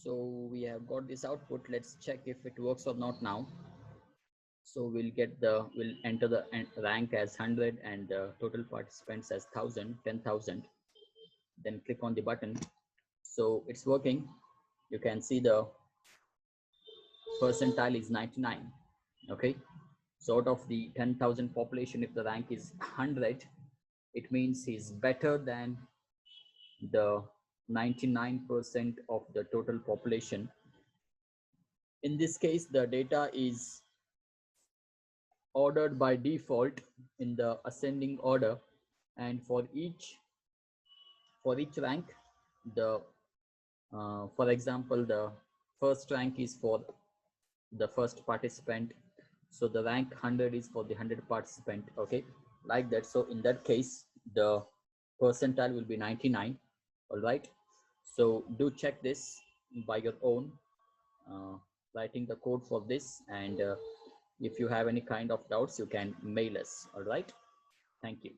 So we have got this output. Let's check if it works or not now. So we'll enter the rank as 100 and the total participants as 1000, 10,000. Then click on the button. So it's working. You can see the percentile is 99. Okay. So out of the 10,000 population, if the rank is 100, it means he's better than the 99% of the total population. In this case, the data is ordered by default in the ascending order, and for each rank, the for example, the first rank is for the first participant, so the rank 100 is for the 100 participant. Okay, like that. So in that case, the percentile will be 99. All right, so do check this by your own, writing the code for this, and if you have any kind of doubts, you can mail us. All right, thank you.